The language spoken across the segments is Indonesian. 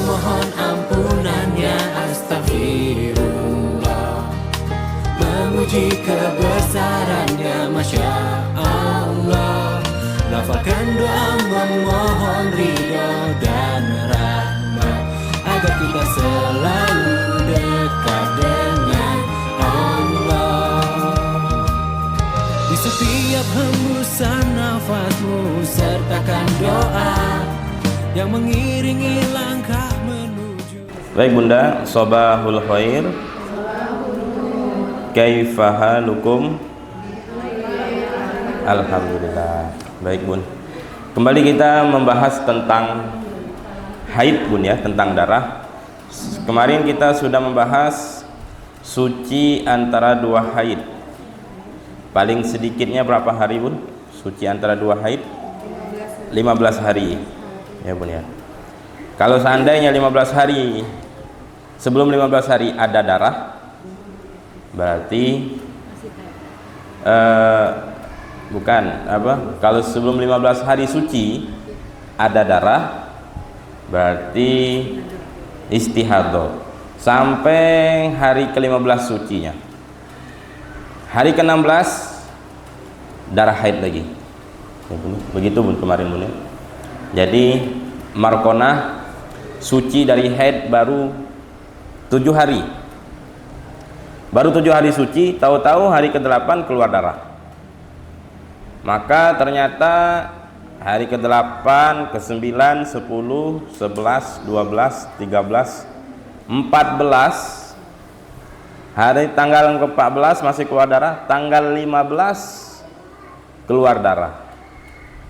memohon ampunannya, astagfirullah, memuji kebesarannya, masya Allah, lafalkan doa memohon ridho dan rahmat, agar kita selalu dekat dengan Allah. Di setiap hembusan nafasmu sertakan doa yang mengiringi langkah menuju. Baik Bunda, sobahul khair. Kaifa halukum? Alhamdulillah. Baik Bun. Kembali kita membahas tentang haid Bun ya, tentang darah. Kemarin kita sudah membahas suci antara dua haid. Paling sedikitnya berapa hari Bun? Suci antara dua haid? 15 hari. Ya Bun ya. Kalau seandainya 15 hari, sebelum 15 hari ada darah, berarti bukan apa? Kalau sebelum 15 hari suci ada darah, berarti istihadah sampai hari ke-15 sucinya. Hari ke-16 darah haid lagi. Begitu Bun kemarin Bun ya. Jadi markonah suci dari haid baru 7 hari. Baru 7 hari suci, tahu-tahu hari ke-8 keluar darah. Maka ternyata hari ke-8, ke-9, 10, 11, 12, 13, 14, hari tanggal ke-14 masih keluar darah, tanggal 15 keluar darah.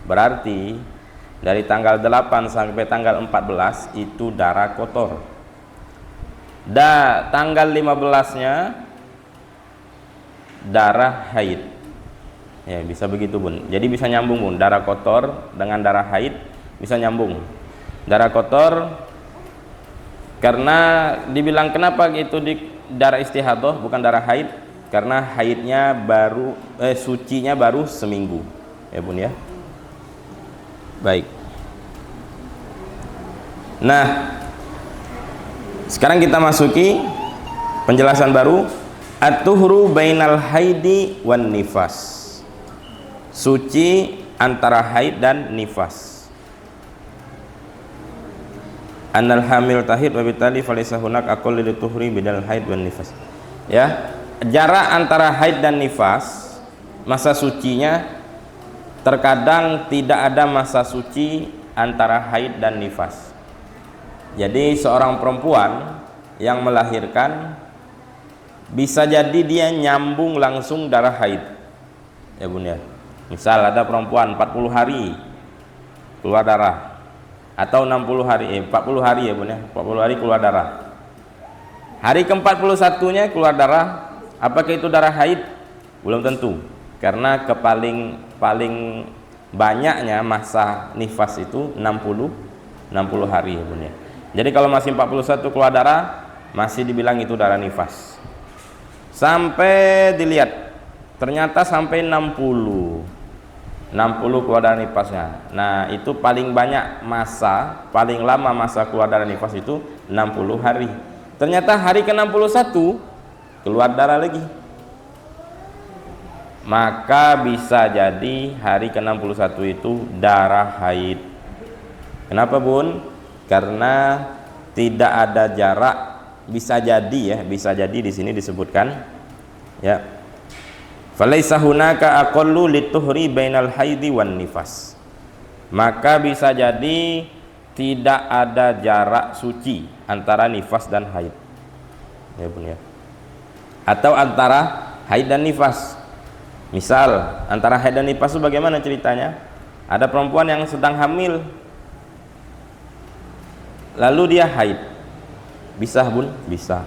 Berarti dari tanggal 8 sampai tanggal 14 itu darah kotor. Tanggal 15-nya darah haid. Ya, bisa begitu Bun. Jadi bisa nyambung Bun, darah kotor dengan darah haid bisa nyambung. Darah kotor karena dibilang kenapa itu di darah istihadah bukan darah haid, karena haidnya baru sucinya baru seminggu. Ya Bun ya. Baik. Nah, sekarang kita masuki penjelasan baru, at-tuhru bainal haidi wan nifas. Suci antara haid dan nifas. Annal hamil tahid wa bitali falaysa hunak aqall lil tuhri bidal haid wan nifas. Ya, jarak antara haid dan nifas, masa sucinya terkadang tidak ada masa suci antara haid dan nifas. Jadi seorang perempuan yang melahirkan bisa jadi dia nyambung langsung darah haid. Ya Bun ya. Misal ada perempuan 40 hari keluar darah, atau 60 hari 40 hari ya Bun ya. 40 hari keluar darah. Hari ke-41-nya keluar darah, apakah itu darah haid? Belum tentu. Karena paling banyaknya masa nifas itu 60 hari ya Bun ya. Jadi kalau masih 41 keluar darah, masih dibilang itu darah nifas. Sampai dilihat ternyata sampai 60 keluar darah nifasnya. Nah, itu paling banyak masa, paling lama masa keluar darah nifas itu 60 hari. Ternyata hari ke-61 keluar darah lagi. Maka bisa jadi hari ke-61 itu darah haid. Kenapa Bun? Karena tidak ada jarak, bisa jadi ya, bisa jadi di sini disebutkan ya. Falaisa hunaka aqallu lituhri bainal haidi wan nifas. Maka bisa jadi tidak ada jarak suci antara nifas dan haid. Ya Bun ya. Atau antara haid dan nifas. Misal antara haid dan nifas itu bagaimana ceritanya? Ada perempuan yang sedang hamil, lalu dia haid, bisa Bun? Bisa.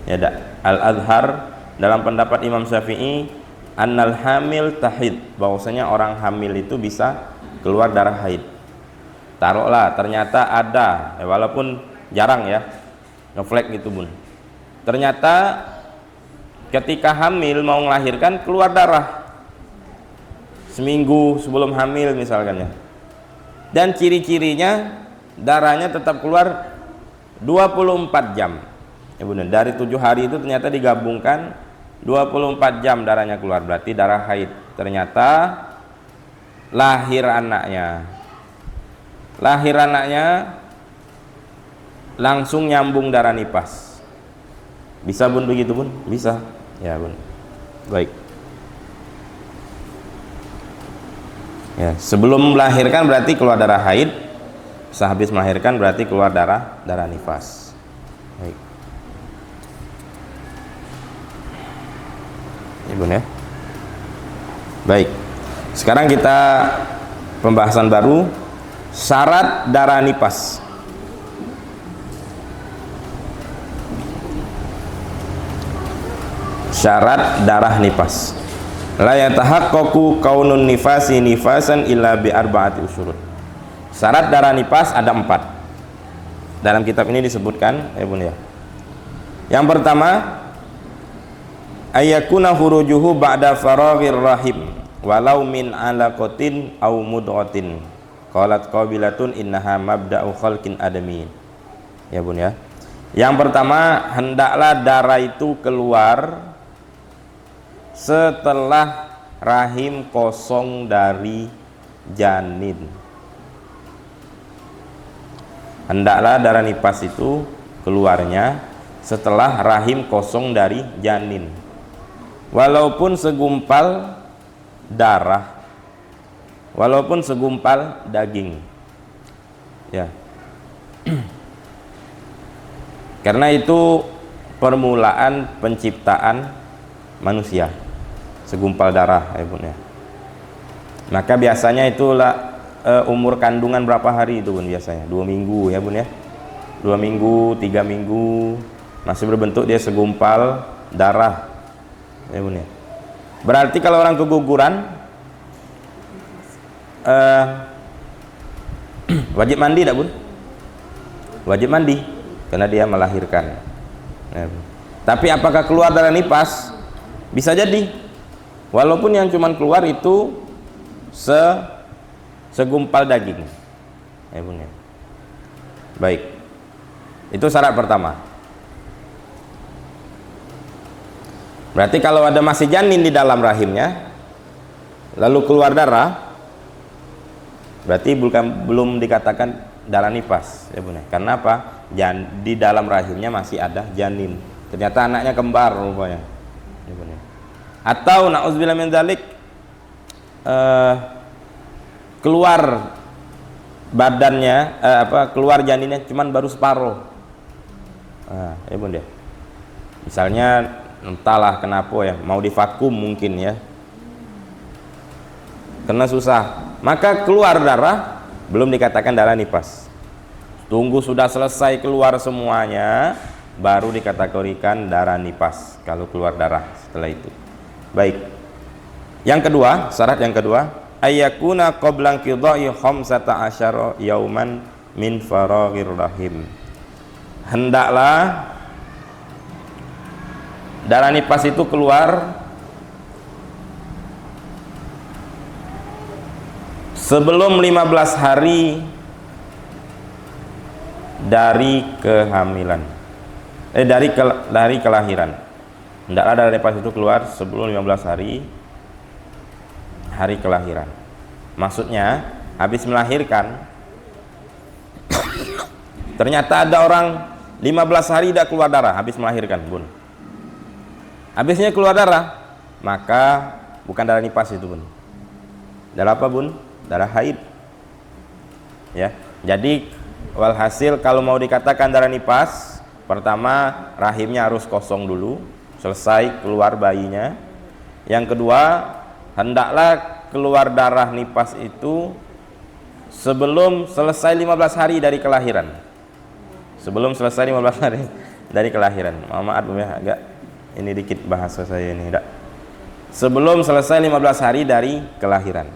Ya dak. Al-Azhar dalam pendapat Imam Syafi'i, annal hamil tahid, bahwasanya orang hamil itu bisa keluar darah haid. Taruhlah ternyata ada, walaupun jarang ya, ngeflek gitu Bun. Ternyata ketika hamil mau melahirkan keluar darah seminggu sebelum hamil misalkan ya, dan ciri-cirinya darahnya tetap keluar 24 jam. Ya benar, dari 7 hari itu ternyata digabungkan 24 jam darahnya keluar, berarti darah haid. Ternyata lahir anaknya langsung nyambung darah nifas. Bisa bun begitu bun? Bisa. Ya bun. Baik. Ya, sebelum melahirkan berarti keluar darah haid. Sehabis melahirkan berarti keluar darah nifas. Baik. Ya bun ya. Baik. Sekarang kita pembahasan baru, syarat darah nifas. Syarat darah nifas. La yatahaqqaqu kaunun nifasi nifasan illa bi arba'ati usyurut. Syarat darah nifas ada 4. Dalam kitab ini disebutkan, ya bun ya. Yang pertama, ayyakuna furujuhu ba'da faraghir rahim walau min alaqatin aw mudghatin. Qalat qabilatun innaha mabda'u khalqin adami. Ya bun ya. Yang pertama, hendaklah darah itu keluar setelah rahim kosong dari janin. Hendaklah darah nifas itu keluarnya setelah rahim kosong dari janin, walaupun segumpal darah, walaupun segumpal daging, ya. Karena itu permulaan penciptaan manusia, segumpal darah, ya bun ya. Maka biasanya itulah umur kandungan berapa hari itu bun biasanya? 2 minggu ya bun ya. 2 minggu, 3 minggu masih berbentuk dia segumpal darah, ya bun ya. Berarti kalau orang keguguran wajib mandi tak bun? Wajib mandi karena dia melahirkan, ya, bun. Tapi apakah keluar darah nifas? Bisa jadi, walaupun yang cuman keluar itu segumpal daging, ya bun ya. Baik, itu syarat pertama. Berarti kalau ada masih janin di dalam rahimnya lalu keluar darah, berarti belum dikatakan darah nifas, ya bun ya. Karena apa? Di dalam rahimnya masih ada janin, ternyata anaknya kembar rupanya, ya bun ya. Atau na'udzubillah min dzalik, keluar badannya keluar janinnya cuman baru separuh. Ya bun ya. Misalnya entahlah kenapa ya, mau divakum mungkin ya, karena susah, maka keluar darah, belum dikatakan darah nifas. Tunggu sudah selesai keluar semuanya baru dikategorikan darah nifas kalau keluar darah setelah itu. Baik. Yang kedua, syarat yang kedua, ayyakuna qabla qidha'i 15 yauman min faraghir rahim. Hendaklah darah nifas itu keluar sebelum 15 hari dari kehamilan, dari kelahiran. Hendaklah darah nifas itu keluar sebelum 15 hari kelahiran. Maksudnya habis melahirkan ternyata ada orang 15 hari tidak keluar darah habis melahirkan bun. Habisnya keluar darah, maka bukan darah nifas itu bun. Darah apa bun? Darah haid. Ya. Jadi walhasil kalau mau dikatakan darah nifas, pertama rahimnya harus kosong dulu, selesai keluar bayinya. Yang kedua, hendaklah keluar darah nifas itu sebelum selesai 15 hari dari kelahiran. Sebelum selesai 15 hari dari kelahiran. Maaf ya, agak ini dikit bahasa saya ini, enggak. Sebelum selesai 15 hari dari kelahiran.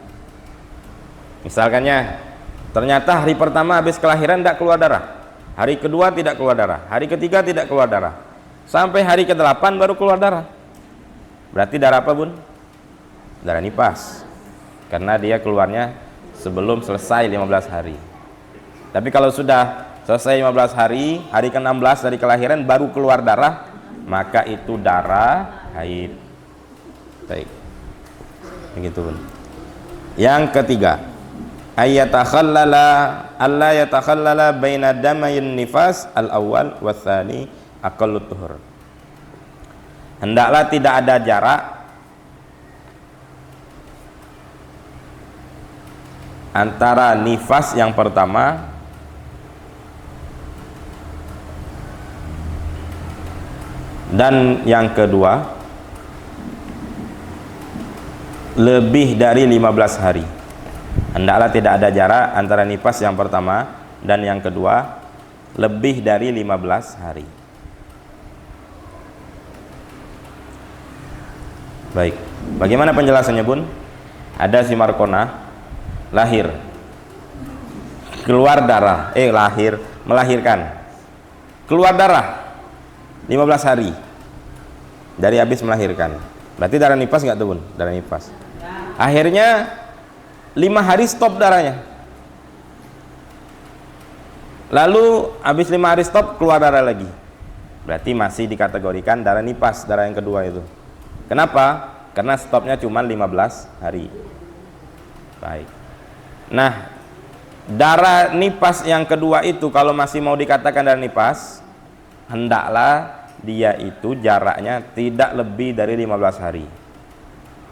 Misalkannya ternyata hari pertama habis kelahiran tidak keluar darah, hari kedua tidak keluar darah, hari ketiga tidak keluar darah, sampai hari ke-8 baru keluar darah. Berarti darah apa bun? Darah nifas, karena dia keluarnya sebelum selesai 15 hari. Tapi kalau sudah selesai 15 hari, hari ke-16 dari kelahiran baru keluar darah, maka itu darah haid. Baik. Begitu, Bun. Yang ketiga, alla yatakhallala baina damayin nifas al-awwal wa tsani aqallut tuhur. Hendaklah tidak ada jarak antara nifas yang pertama dan yang kedua lebih dari 15 hari. Hendaklah tidak ada jarak antara nifas yang pertama dan yang kedua lebih dari 15 hari. Baik, bagaimana penjelasannya, Bun? Ada si Markona lahir, keluar darah, melahirkan, keluar darah 15 hari dari habis melahirkan. Berarti darah nifas nggak tuh, Bun? Darah nifas. Akhirnya 5 hari stop darahnya. Lalu habis 5 hari stop keluar darah lagi. Berarti masih dikategorikan darah nifas, darah yang kedua itu. Kenapa? Karena stopnya cuma 15 hari. Baik. Nah, darah nifas yang kedua itu kalau masih mau dikatakan darah nifas, hendaklah dia itu jaraknya tidak lebih dari 15 hari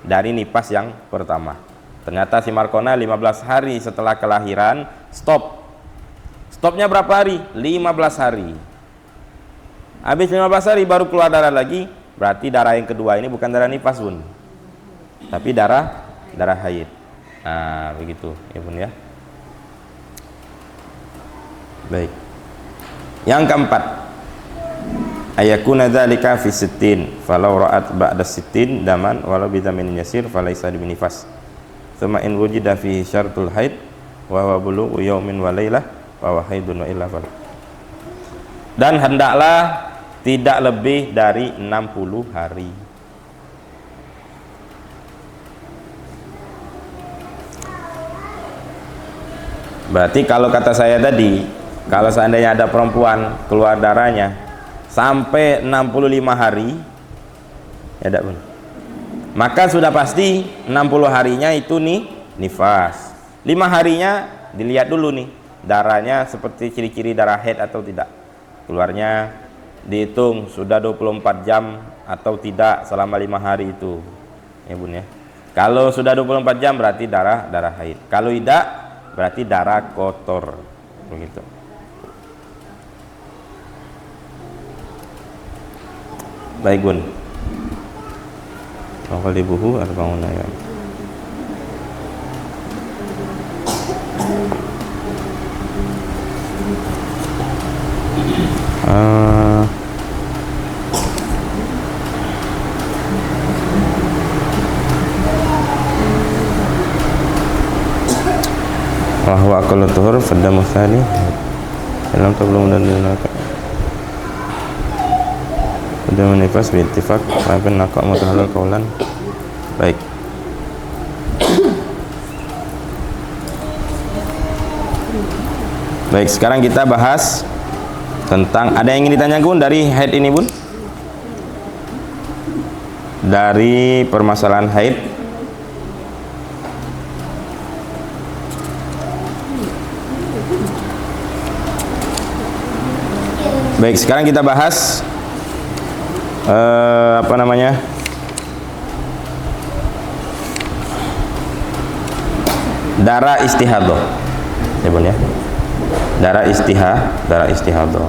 dari nifas yang pertama. Ternyata si Markona 15 hari setelah kelahiran stop. Stopnya berapa hari? 15 hari. Habis 15 hari baru keluar darah lagi. Berarti darah yang kedua ini bukan darah nifas, Bun, tapi darah haid. Nah, begitu ya, Bun, ya. Baik. Yang keempat, ayakuna dzalika fi sittin falau ra'at ba'da sittin daman walau bidamin yasir falaisa binifas. Tsumma in wujida fi syartul haid wa huwa bulughu yaumin wa lailah wa huwa haidun wa illa fal. Dan hendaklah tidak lebih dari 60 hari. Berarti kalau kata saya tadi, kalau seandainya ada perempuan keluar darahnya sampai 65 hari, ya enggak, Bun, maka sudah pasti 60 harinya itu nih nifas. 5 harinya dilihat dulu nih darahnya seperti ciri-ciri darah haid atau tidak. Keluarnya dihitung sudah 24 jam atau tidak selama 5 hari itu, ya, Bun, ya. Kalau sudah 24 jam berarti darah haid. Kalau tidak berarti darah kotor, begitu. Baik, Bun. Qalibuhu arba'una ya. Wa huwa aqallu tuhur fadamu tsani dalam tablum dan dinaka. Sudah menifas biittifaq walaupun naqa mutahalal qaulan. Baik. Baik, sekarang kita bahas tentang, ada yang ingin ditanya, Bun, dari haid ini, Bun? Dari permasalahan haid. Baik, sekarang kita bahas apa namanya? Darah istihadah. Ya, Bun, ya. Darah istihadah.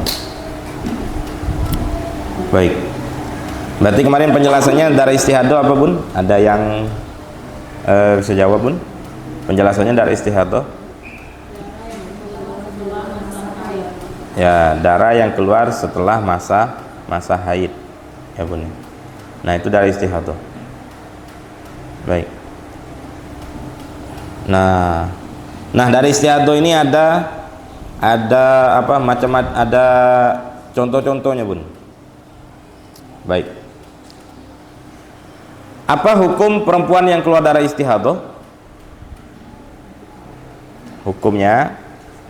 Baik. Berarti kemarin penjelasannya darah istihadah apa, Bun? Ada yang bisa jawab, Bun? Penjelasannya darah istihadah. Ya, darah yang keluar setelah masa haid, ya, Bun. Nah, itu darah istihadah. Baik. Nah, dari istihadah ini ada apa macam, ada contoh-contohnya, Bun. Baik. Apa hukum perempuan yang keluar darah istihadah? Hukumnya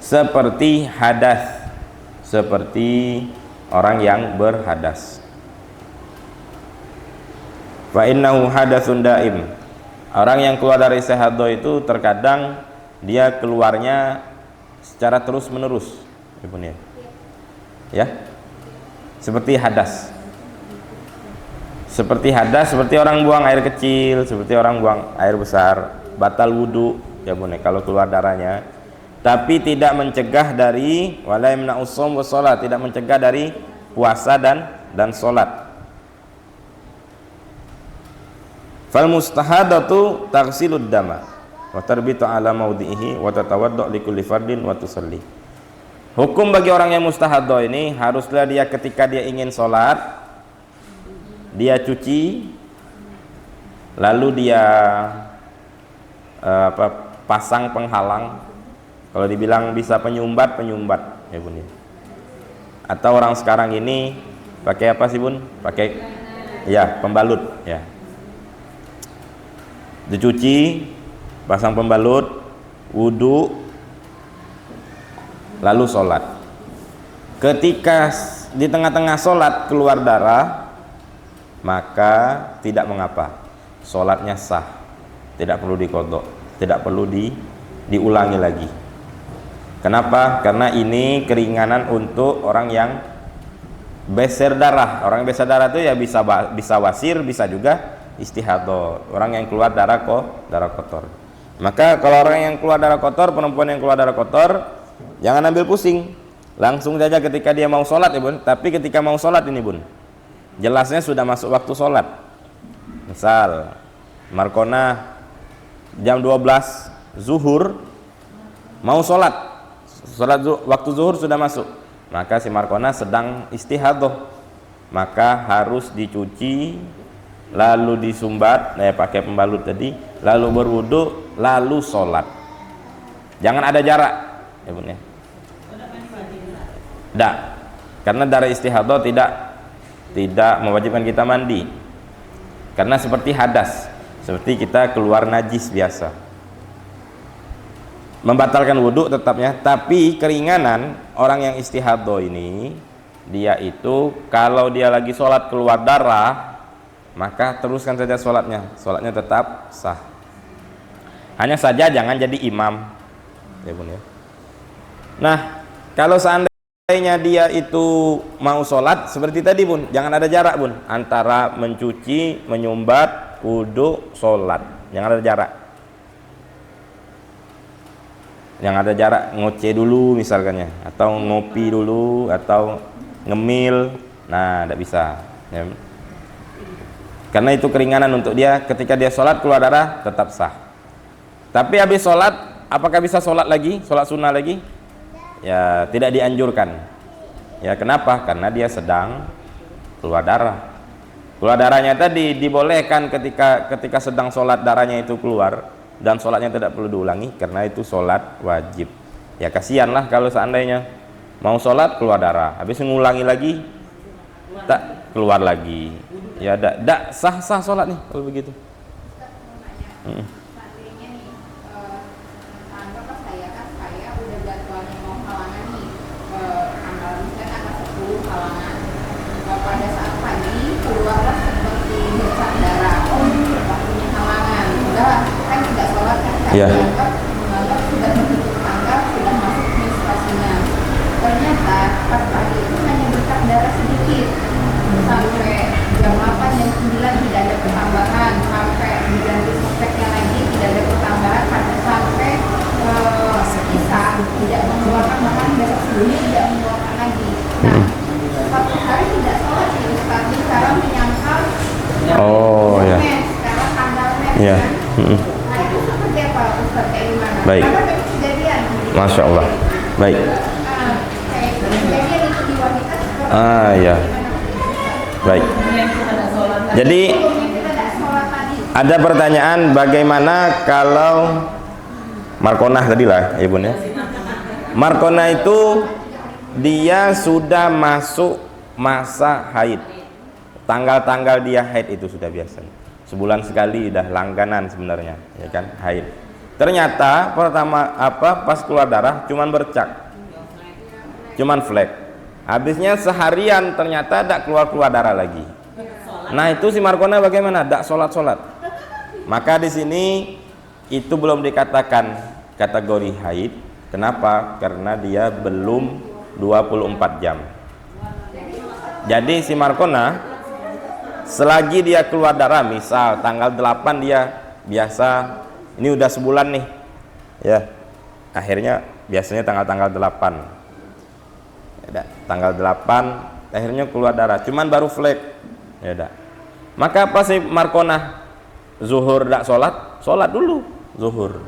seperti hadas seperti orang yang berhadas. Fa innahu hadatsun daim. Orang yang keluar dari istihadah itu terkadang dia keluarnya secara terus menerus, ya, seperti hadas. Seperti hadas, seperti orang buang air kecil, seperti orang buang air besar, batal wudu, ya bune, kalau keluar darahnya. Tapi tidak mencegah dari wala yamna'us shaum was shalat, tidak mencegah dari puasa dan salat. Fal mustahadatu taghsilud dama wa tarbitu ala maudhihi wa tatawaddu li kulli fardin wa tusalli. Hukum bagi orang yang mustahadah ini, haruslah dia ketika dia ingin sholat, dia cuci, lalu dia pasang penghalang. Kalau dibilang bisa penyumbat ya bun. Atau orang sekarang ini pakai apa sih bun? Pakai ya pembalut ya. Dicuci, pasang pembalut, wudu, lalu sholat. Ketika di tengah-tengah sholat keluar darah, maka tidak mengapa, sholatnya sah, tidak perlu diqodho, tidak perlu diulangi lagi. Kenapa? Karena ini keringanan untuk orang yang beser darah. Orang yang beser darah itu ya bisa wasir, bisa juga istihadah. Orang yang keluar darah kotor. Maka kalau orang yang keluar darah kotor, perempuan yang keluar darah kotor, jangan ambil pusing, langsung saja ketika dia mau sholat ya bun. Tapi ketika mau sholat ini bun, jelasnya sudah masuk waktu sholat. Misal Markona jam 12 zuhur mau sholat waktu zuhur sudah masuk, maka si Markona sedang istihadah, maka harus dicuci, lalu disumbat, pakai pembalut tadi, lalu berwudu, lalu sholat. Jangan ada jarak ya bun ya. Tidak, karena darah istihadah tidak mewajibkan kita mandi, karena seperti hadas, seperti kita keluar najis biasa, membatalkan wudhu tetapnya. Tapi keringanan orang yang istihadah ini, dia itu kalau dia lagi sholat keluar darah, maka teruskan saja sholatnya tetap sah. Hanya saja jangan jadi imam ya bun ya. Nah, kalau seandainya dia itu mau sholat seperti tadi bun, jangan ada jarak bun antara mencuci, menyumbat, wudu, sholat. Jangan ada jarak. Yang ada jarak ngoceh dulu misalkannya, atau ngopi dulu, atau ngemil. Nah, tidak bisa ya. Karena itu keringanan untuk dia, ketika dia sholat keluar darah tetap sah. Tapi habis sholat, apakah bisa sholat lagi, sholat sunnah lagi? Ya tidak dianjurkan. Ya kenapa? Karena dia sedang keluar darah. Keluar darahnya tadi dibolehkan ketika sedang sholat darahnya itu keluar, dan sholatnya tidak perlu diulangi karena itu sholat wajib. Ya kasihanlah kalau seandainya mau sholat keluar darah, habis ngulangi lagi tak keluar lagi. Ya dak sah sholat nih kalau begitu. Pada saat pagi keluarlah seperti bercak darah, waktunya halangan, udah kan tidak sholat kan, menganggap sudah begitu tanggal, sudah masuk menstruasinya. Ternyata pas pagi itu hanya bercak darah sedikit, sampai jam 8, jam 9 tidak ada pertambahan, sampai diganti suspeknya lagi tidak ada pertambahan, sampai sisa tidak mengeluarkan, bahkan besok sebelumnya tidak mengeluarkan lagi. Nah, satu hari tidak sholat di Ustaz, sekarang menyangkal sekarang tanggal mes ya. Kan? Nah itu seperti apa Ustaz, kayak gimana? Baik. Karena itu kejadian. Masya Allah. Baik. Kayak kejadian itu di wanita seperti Ya. Baik. Jadi ada pertanyaan, bagaimana kalau Markonah tadi lah ya bun ya. Markonah itu dia sudah masuk masa haid, tanggal-tanggal dia haid itu sudah biasa, sebulan sekali udah langganan sebenarnya ya kan haid. Ternyata pertama pas keluar darah cuman bercak, cuman flek, Habisnya seharian ternyata tidak keluar darah lagi. Nah itu si Markona bagaimana? Tidak sholat. Maka di sini itu belum dikatakan kategori haid. Kenapa? Karena dia belum 24 jam. Jadi si Markona selagi dia keluar darah, misal tanggal 8 dia biasa, ini udah sebulan nih ya, akhirnya biasanya tanggal 8 ya, tanggal 8 akhirnya keluar darah, cuman baru flek ya dah. Maka apa sih Markona? Zuhur tidak sholat dulu. Zuhur,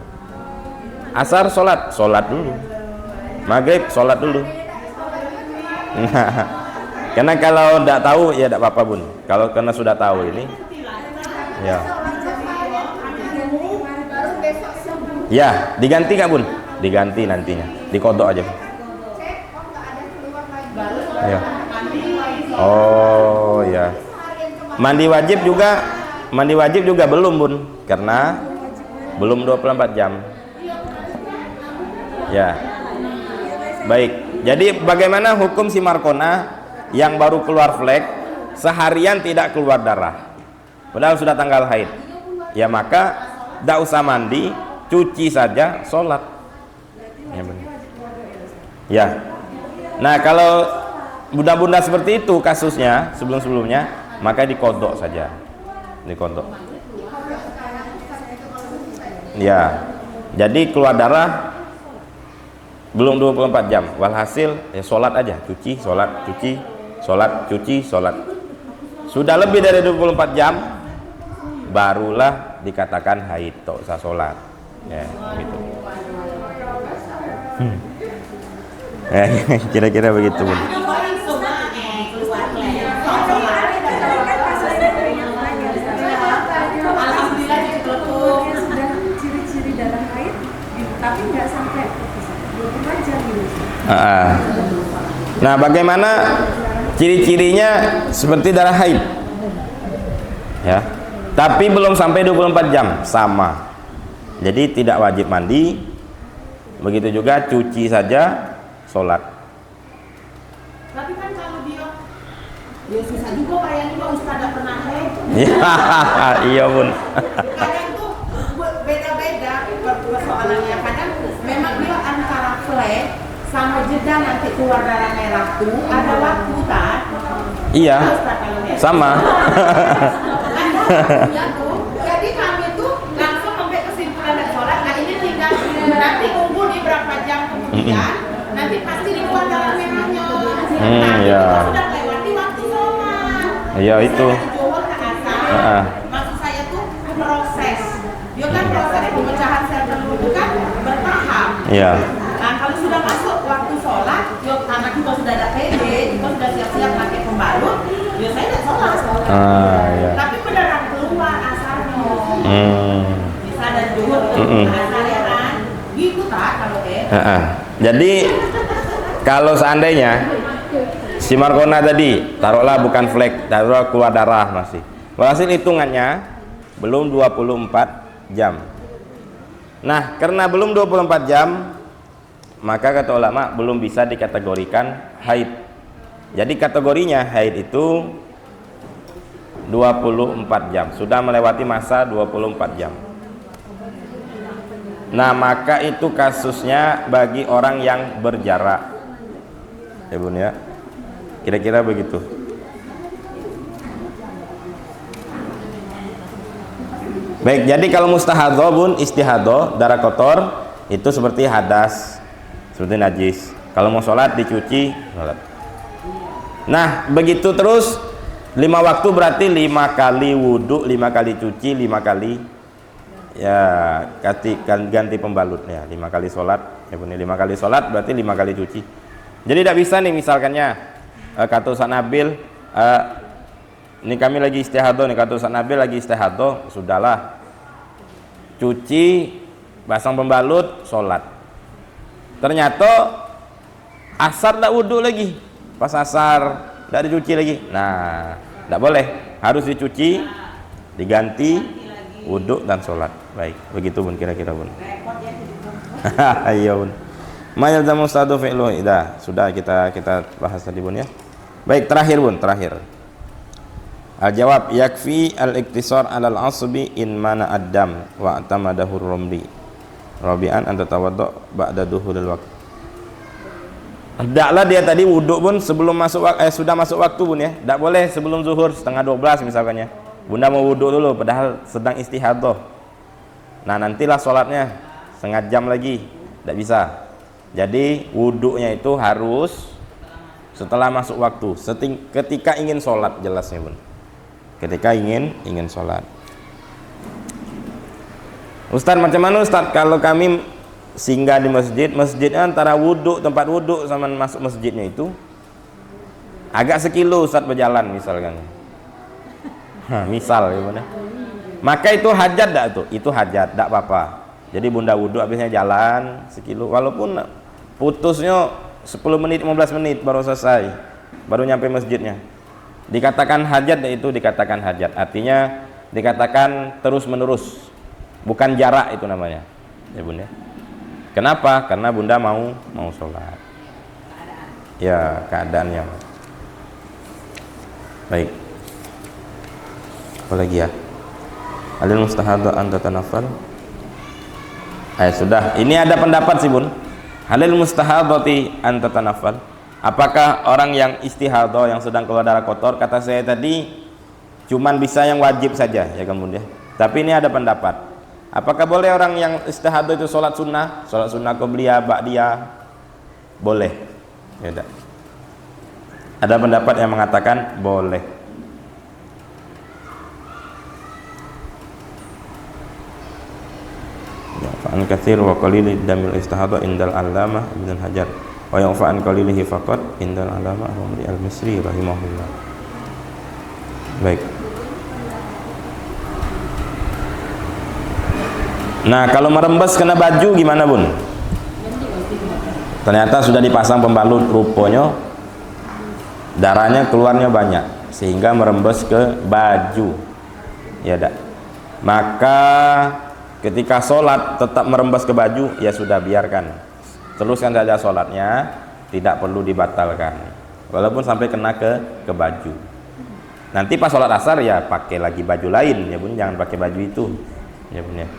asar sholat dulu, maghrib sholat dulu. Karena kalau tidak tahu ya tidak apa-apa bun. Kalau karena sudah tahu ini ya. Ya, diganti nggak bun? Diganti nantinya, dikodok aja. Ya. Oh ya. Mandi wajib juga belum bun, karena belum 24 jam. Ya. Baik. Jadi bagaimana hukum si Markona yang baru keluar flek seharian tidak keluar darah, padahal sudah tanggal haid? Ya maka tidak usah mandi, cuci saja, sholat. Ya, benar. Ya. Nah kalau bunda-bunda seperti itu kasusnya sebelum-sebelumnya, maka dikodok saja, dikodok. Ya. Jadi keluar darah belum 24 jam, walhasil ya sholat aja, cuci, sholat, cuci, sholat, cuci, sholat. Sudah lebih dari 24 jam barulah dikatakan haid, tak usah sholat ya gitu. Kira-kira begitu bun. Ciri-ciri darah haid tapi nggak sampai 24 jam gitu. Nah bagaimana ciri-cirinya seperti darah haid ya, tapi belum sampai 24 jam, sama. Jadi tidak wajib mandi, begitu juga cuci saja, sholat. Tapi kan kalau dia susah juga kayak ini Ustaz tidak pernah haid. Iya bun. Kadang tuh beda-beda persoalannya. Kadang memang dia antara flek sama jeda nanti keluar darah merah tuh ada waktu tak? Iya, sama. Jadi kami tuh langsung sampai kesimpulan dan sholat. Nah ini tinggal nanti tunggu di berapa jam kemudian nanti pasti di keluar darah merahnya. Ya. Kita sudah lewati waktu sholat. Iya itu. Maksud saya tuh proses. Dia kan proses pemecahan sel telur itu kan bertahap. Iya. Nah kalau sudah masuk waktu sholat, yuk anak kita sudah ada PD, kita sudah siap-siap pakai pembalut, yuk saya tidak sholat. Iya. Tapi beneran keluar asalnya. Bisa dan juhur asal ya kan. Gitu tak kalau Jadi kalau seandainya si Markona tadi taruhlah bukan flek, taruhlah keluar darah masih, hasil hitungannya belum 24 jam. Nah karena belum 24 jam, maka kata ulama belum bisa dikategorikan haid. Jadi kategorinya haid itu 24 jam, sudah melewati masa 24 jam. Nah maka itu kasusnya bagi orang yang berjarak ya bun ya, kira-kira begitu. Baik, jadi kalau mustahadhah bun, istihadhah, darah kotor itu seperti hadas, seperti najis. Kalau mau sholat dicuci, sholat. Nah begitu terus 5 waktu berarti 5 kali wudhu, 5 kali cuci, 5 kali ya ganti pembalutnya, 5 kali sholat ya bun, 5 kali sholat berarti 5 kali cuci. Jadi tidak bisa nih misalkannya kata Ustaz Nabil, ini kami lagi istihadhah nih, kata Ustaz Nabil lagi istihadhah, sudahlah cuci, pasang pembalut, sholat. Ternyata asar tidak wudhu lagi, pas asar tidak dicuci lagi. Nah tidak boleh, harus dicuci, diganti wudhu dan sholat. Baik, begitu bun kira-kira bun. Iya bun. Ma yalzamu ustadu fi'luhu. Sudah kita bahas tadi Bun ya. Baik, terakhir Bun, terakhir. Al-jawab yakfi al-iktisar 'alal asbi in mana ad-dam wa atamadahu rumli. Rabi'an an tatawadda ba'da duhulil waqt. Hendaklah dia tadi wuduk Bun sebelum sudah masuk waktu Bun ya. Tidak boleh sebelum zuhur setengah 12 misalkan ya. Bunda mau wuduk dulu padahal sedang istihadhah. Nah, nantilah sholatnya setengah jam lagi. Tidak bisa. Jadi wuduknya itu harus setelah masuk waktu, ketika ingin sholat jelasnya Bun. Ketika ingin sholat. Ustaz, macam mana Ustaz kalau kami singgah di masjidnya antara wuduk, tempat wuduk sama masuk masjidnya itu agak sekilo Ustaz berjalan misalkan. Misal ya Bun. Maka itu hajat dak tuh? Itu hajat, dak apa-apa. Jadi Bunda wuduk habisnya jalan sekilo, walaupun putusnya 10 menit 15 menit baru selesai, baru nyampe masjidnya. Dikatakan hajat, itu dikatakan hajat. Artinya dikatakan terus menerus, bukan jarak itu namanya. Ya Bunda. Kenapa? Karena Bunda mau sholat. Ya, keadaannya. Baik. Apa lagi ya? Alil mustahadha an tatanafal. Sudah. Ini ada pendapat sih Bun. Halil mustahadhati an tatanafal. Apakah orang yang istihadhah yang sedang keluar darah kotor, kata saya tadi cuman bisa yang wajib saja ya kan Bun ya. Tapi ini ada pendapat. Apakah boleh orang yang istihadhah itu sholat sunnah qobliyah, ba'diyah? Boleh. Ya udah. Ada pendapat yang mengatakan boleh. Fa'an katsir wa qalil damil istihadhah indal allamah Ibnu Hajar wa ya'fa'an qalilihi faqat indal allamah al-Misri rahimahullah. Baik. Nah, kalau merembes kena baju gimana Bun? Ternyata sudah dipasang pembalut, rupanya darahnya keluarnya banyak sehingga merembes ke baju. Ya dak. Maka ketika sholat tetap merembes ke baju, ya sudah biarkan, teruskan saja sholatnya, tidak perlu dibatalkan walaupun sampai kena ke baju. Nanti pas sholat asar ya pakai lagi baju lain ya Bun, jangan pakai baju itu ya Bun ya.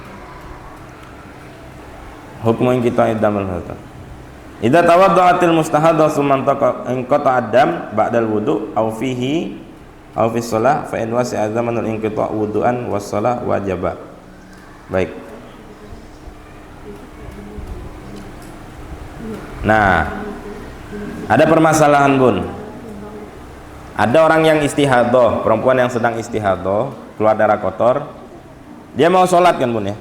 Hukum yang kita idamul hata idza tawadda'atil mustahadha summa inqata ad-dam ba'dal wudu' aw fihi aw fi shalah fa in wasi'a zamanul inqita' wudu'an was shalah wajaba. Baik. Nah, ada permasalahan Bun. Ada orang yang istihadhah, perempuan yang sedang istihadhah, keluar darah kotor, dia mau sholat kan Bun ya,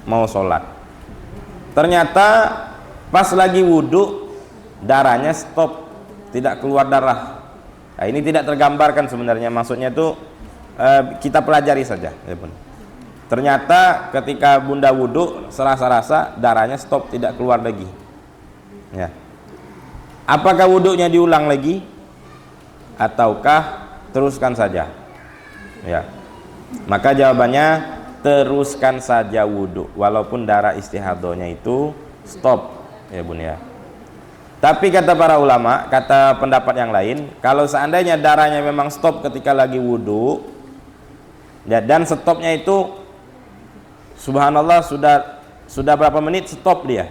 mau sholat. Ternyata pas lagi wudhu darahnya stop, tidak keluar darah. Nah, ini tidak tergambarkan sebenarnya, maksudnya itu kita pelajari saja ya Bun. Ternyata ketika Bunda wudhu serasa-rasa darahnya stop, tidak keluar lagi ya. Apakah wudhunya diulang lagi ataukah teruskan saja ya? Maka jawabannya teruskan saja wudhu walaupun darah istihadhahnya itu stop ya Bun ya. Tapi kata para ulama, kata pendapat yang lain, kalau seandainya darahnya memang stop ketika lagi wudhu ya, dan stopnya itu subhanallah sudah berapa menit stop dia,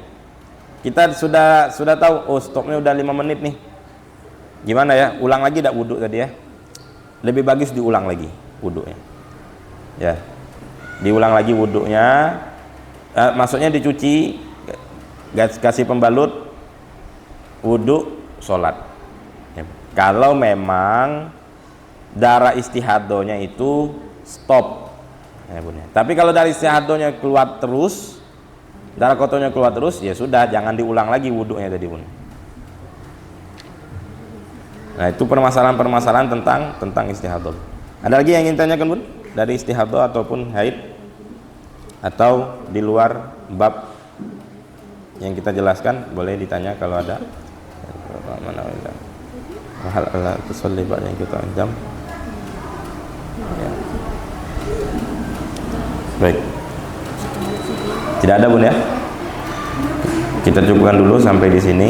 kita sudah tahu oh stopnya udah 5 menit nih, gimana ya, ulang lagi tidak wudhu tadi ya? Lebih bagus diulang lagi wudhunya ya, diulang lagi wudhunya, maksudnya dicuci, kasih pembalut, wudhu, sholat ya. Kalau memang darah istihadhahnya itu stop ya Bun ya. Tapi kalau dari istihadhahnya keluar terus, darah kotornya keluar terus, ya sudah, jangan diulang lagi wudhunya tadi Bun. Nah, itu permasalahan-permasalahan tentang istihadhah. Ada lagi yang ingin tanyakan Bun? Dari istihadhah ataupun haid, atau di luar bab yang kita jelaskan, boleh ditanya kalau ada. Mana ada? Hal ala tusalli ba'da yang kita jam. Ya. Baik. Tidak ada Bun ya? Kita cukupkan dulu sampai di sini.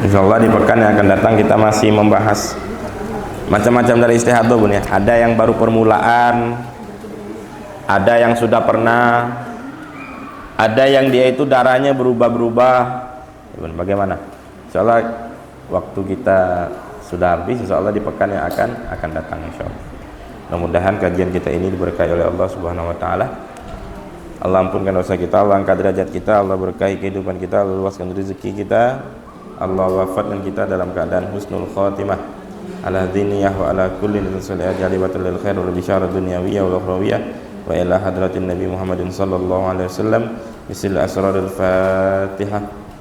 Insyaallah di pekan yang akan datang kita masih membahas macam-macam dari istihadah, Bun ya. Ada yang baru permulaan, ada yang sudah pernah, ada yang dia itu darahnya berubah-berubah. Bagaimana? Insyaallah waktu kita sudah habis, insyaallah di pekan yang akan datang insyaallah. Mudah-mudahan kajian kita ini diberkahi oleh Allah Subhanahu wa taala. Allah ampunkan dosa kita, Allah angkat derajat kita, Allah berkahi kehidupan kita, Allah luaskan rezeki kita, Allah wafatkan kita dalam keadaan husnul khatimah ala diniyah wa ala kulli nusalihat jalibatul lil khair wal bisyarah dunyawiyah wal ukhrawiyah wa ila hadratin Nabi Muhammadin sallallahu alaihi wasallam bisil asrarul Fatihah.